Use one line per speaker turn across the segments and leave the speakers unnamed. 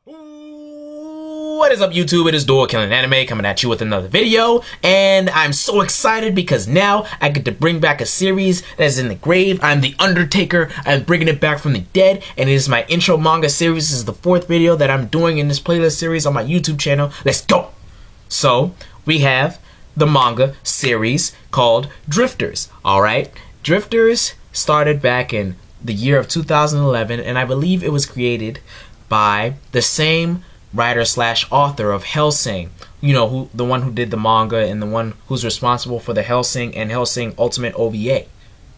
What is up, YouTube? It is Dual Killing Anime coming at you with another video, and I'm so excited because now I get to bring back a series that is in the grave. I'm the Undertaker. I'm bringing it back from the dead, and it is my intro manga series. This is the fourth video that I'm doing in this playlist series on my YouTube channel. Let's go! So, we have the manga series called Drifters, alright? Drifters started back in the year of 2011, and I believe it was created by the same writer slash author of Hellsing, you know, the one who did the manga and the one who's responsible for the Hellsing and Hellsing Ultimate OVA.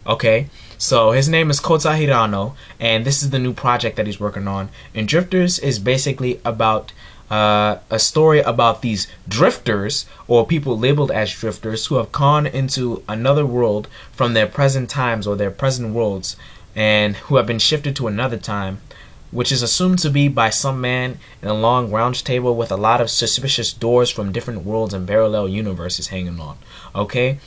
Okay, so his name is Kohta Hirano, and this is the new project that he's working on. And Drifters is basically about a story about these drifters, or people labeled as drifters, who have gone into another world from their present times or their present worlds, and who have been shifted to another time, which is assumed to be by some man in a long round table with a lot of suspicious doors from different worlds and parallel universes hanging on. Okay?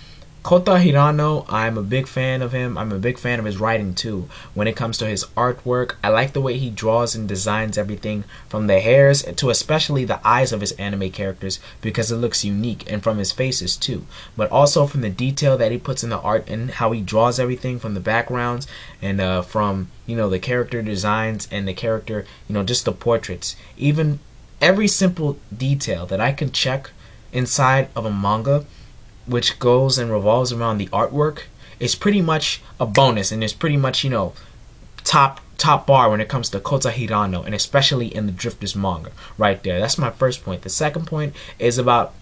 Kohta Hirano, I'm a big fan of him. I'm a big fan of his writing too. When it comes to his artwork, I like the way he draws and designs everything from the hairs to especially the eyes of his anime characters, because it looks unique, and from his faces too. But also from the detail that he puts in the art and how he draws everything from the backgrounds and from, you know, the character designs and the character, you know, just the portraits. Even every simple detail that I can check inside of a manga, which goes and revolves around the artwork, is pretty much a bonus, and it's pretty much, you know, top bar when it comes to Kohta Hirano, and especially in the Drifters manga right there. That's my first point. The second point is about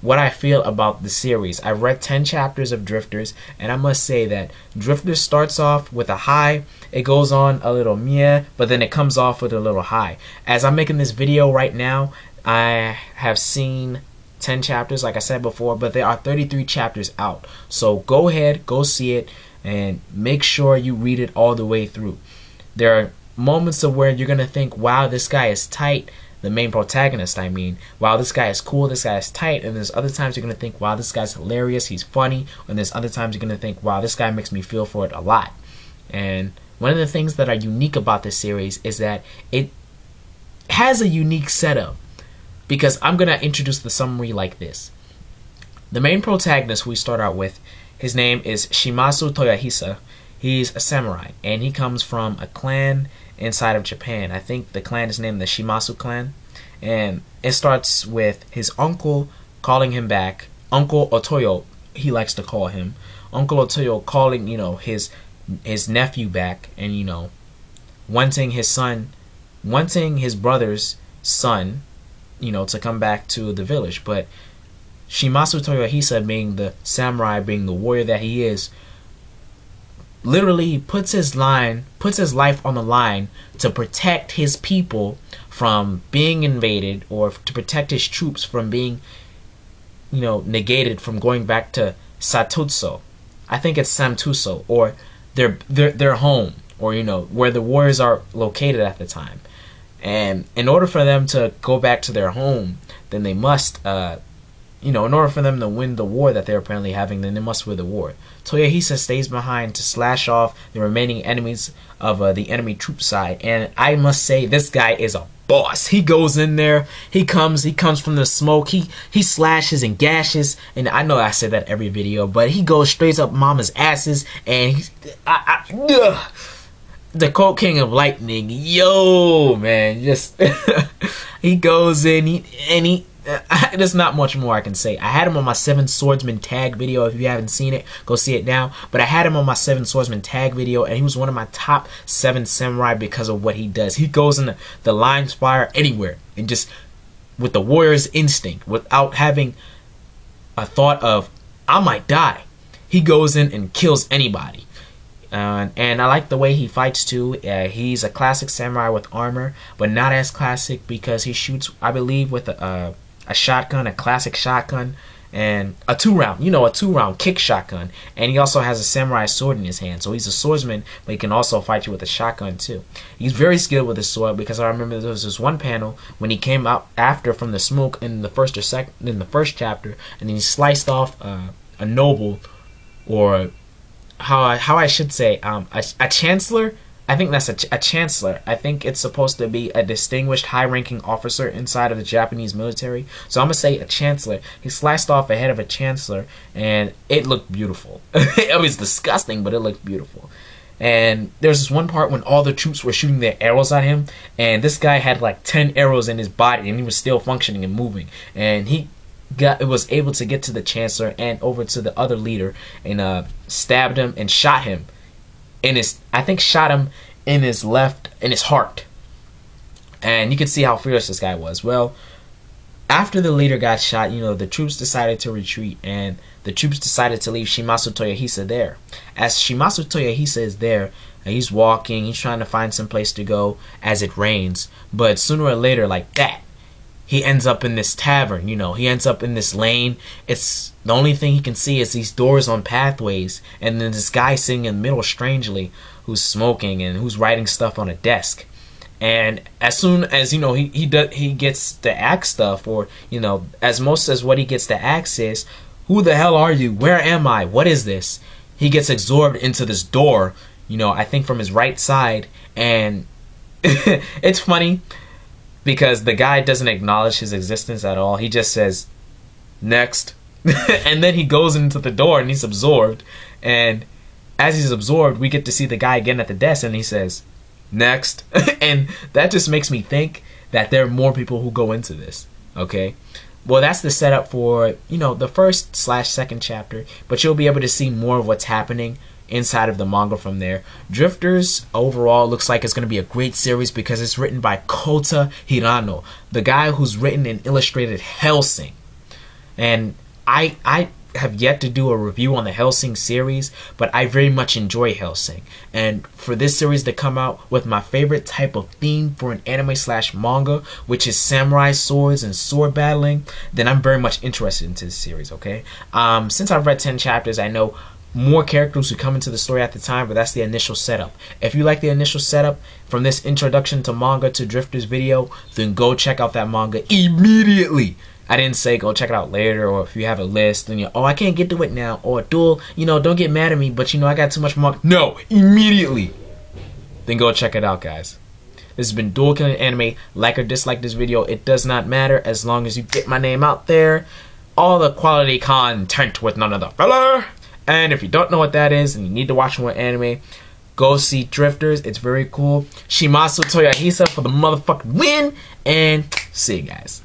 what I feel about the series. I've read 10 chapters of Drifters, and I must say that Drifters starts off with a high, it goes on a little meh, but then it comes off with a little high. As I'm making this video right now, I have seen 10 chapters, like I said before, but there are 33 chapters out. So go ahead, go see it, and make sure you read it all the way through. There are moments of where you're gonna think, wow, this guy is tight. The main protagonist, I mean, wow, this guy is cool, this guy is tight. And there's other times you're gonna think, wow, this guy's hilarious, he's funny. And there's other times you're gonna think, wow, this guy makes me feel for it a lot. And one of the things that are unique about this series is that it has a unique setup. Because I'm going to introduce the summary like this. The main protagonist who we start out with, his name is Shimasu Toyohisa. He's a samurai, and he comes from a clan inside of Japan. I think the clan is named the Shimasu clan. And it starts with his uncle calling him back. Uncle Otoyo, he likes to call him. Uncle Otoyo calling, you know, his nephew back, and, you know, wanting his brother's son, you know, to come back to the village. But Shimasu Toyohisa, being the samurai, being the warrior that he is, literally puts his life on the line to protect his people from being invaded, or to protect his troops from being, you know, negated from going back to Satutsu. I think it's Samtuso, or their home, or, you know, where the warriors are located at the time. And in order for them to go back to their home, then they must, you know, in order for them to win the war that they're apparently having, then they must win the war. Toyohisa stays behind to slash off the remaining enemies of the enemy troop side. And I must say, this guy is a boss. He goes in there, he comes from the smoke, he slashes and gashes, and I know I said that every video, but he goes straight up mama's asses, and the Cold King of Lightning, yo, man, just he goes in, there's not much more I can say. I had him on my 7 swordsmen tag video. If you haven't seen it, go see it now. But I had him on my 7 swordsmen tag video, and he was one of my top 7 samurai because of what he does. He goes in the lines fire anywhere, and just with the warrior's instinct, without having a thought of, I might die. He goes in and kills anybody. And I like the way he fights too. He's a classic samurai with armor, but not as classic because he shoots, I believe, with a shotgun, a classic shotgun, and a 2-round kick shotgun. And he also has a samurai sword in his hand. So he's a swordsman, but he can also fight you with a shotgun too. He's very skilled with his sword, because I remember there was this one panel when he came out after from the smoke in the first chapter, and then he sliced off a noble, or how I should say, a chancellor I think that's a chancellor. I think it's supposed to be a distinguished high-ranking officer inside of the Japanese military. So I'm going to say a chancellor. He sliced off a head of a chancellor, and it looked beautiful. It was disgusting, but it looked beautiful. And there's this one part when all the troops were shooting their arrows at him, and this guy had like 10 arrows in his body, and he was still functioning and moving. And he was able to get to the chancellor and over to the other leader, and stabbed him and shot him in his, I think shot him in his heart. And you can see how fierce this guy was. Well, after the leader got shot, you know, the troops decided to retreat, and the troops decided to leave Shimasu Toyohisa there. As Shimasu Toyohisa is there, he's walking, he's trying to find some place to go as it rains. But sooner or later, like that, he ends up in this tavern, you know, he ends up in this lane. It's the only thing he can see is these doors on pathways, and then this guy sitting in the middle strangely who's smoking and who's writing stuff on a desk. And as soon as, you know, he gets to ask stuff, or, you know, as what he gets to ask is, who the hell are you? Where am I? What is this? He gets absorbed into this door, you know, I think from his right side. And it's funny because the guy doesn't acknowledge his existence at all. He just says, next. And then he goes into the door and he's absorbed. And as he's absorbed, we get to see the guy again at the desk, and he says, next. And that just makes me think that there are more people who go into this. Okay, well, that's the setup for, you know, the first/second chapter, but you'll be able to see more of what's happening inside of the manga from there. Drifters overall looks like it's going to be a great series because it's written by Kohta Hirano, the guy who's written and illustrated Hellsing. And I have yet to do a review on the Hellsing series, but I very much enjoy Hellsing. And for this series to come out with my favorite type of theme for an anime/manga, which is samurai swords and sword battling, then I'm very much interested into this series, okay? Since I've read 10 chapters, I know more characters who come into the story at the time, but that's the initial setup. If you like the initial setup from this introduction to manga to Drifters video, then go check out that manga immediately. I didn't say go check it out later, or if you have a list and you're, oh, I can't get to it now, or Duel, you know, don't get mad at me, but you know, I got too much manga. No, immediately. Then go check it out, guys. This has been Duel Killing Anime. Like or dislike this video, it does not matter as long as you get my name out there. All the quality content with none other fella. And if you don't know what that is and you need to watch more anime, go see Drifters. It's very cool. Shimasu Toyohisa for the motherfucking win. And see you guys.